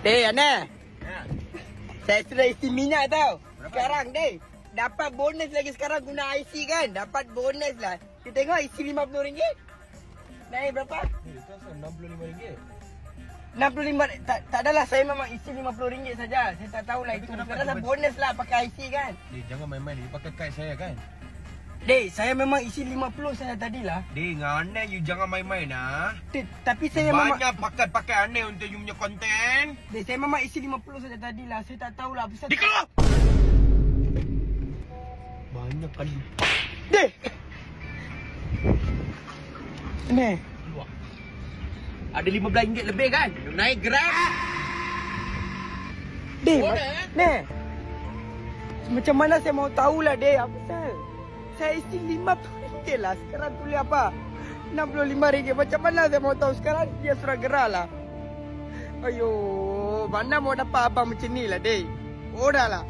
Dek, Ana. Ya. Saya sudah isi minyak tau. Berapa? Sekarang, Dek. Dapat bonus lagi sekarang guna IC kan. Dapat bonus lah. Kita tengok isi RM50. Naik berapa? Itu asal RM65. 65. Tak adalah, saya memang isi RM50 saja. Saya tak tahulah Tapi itu. kenapa Sekarang dia bonus lah pakai IC kan. Jangan main-main. Dia pakai kad saya kan. Dek, saya memang isi 50 saya tadilah. Dengan Aneh, you jangan main-main lah. Dek, tapi saya memang... Banyak pakai Aneh untuk you punya konten. Dek, saya memang isi 50 saja tadilah. Saya tak tahulah. Pasal... Dia keluar! Banyak kali. Dek! Ni. Keluar. Ada RM15 lebih kan? You naik Grab. Dek, Boleh, ni. Macam mana saya mau tahulah, Dek. Apa pasal? Saya isi RM50 lah. Sekarang tulis apa? RM65. Macam mana saya mau tahu sekarang? Dia sudah gerak lah. Ayo, mana mau dapat abang macam ni lah, Dek. Oh dah lah.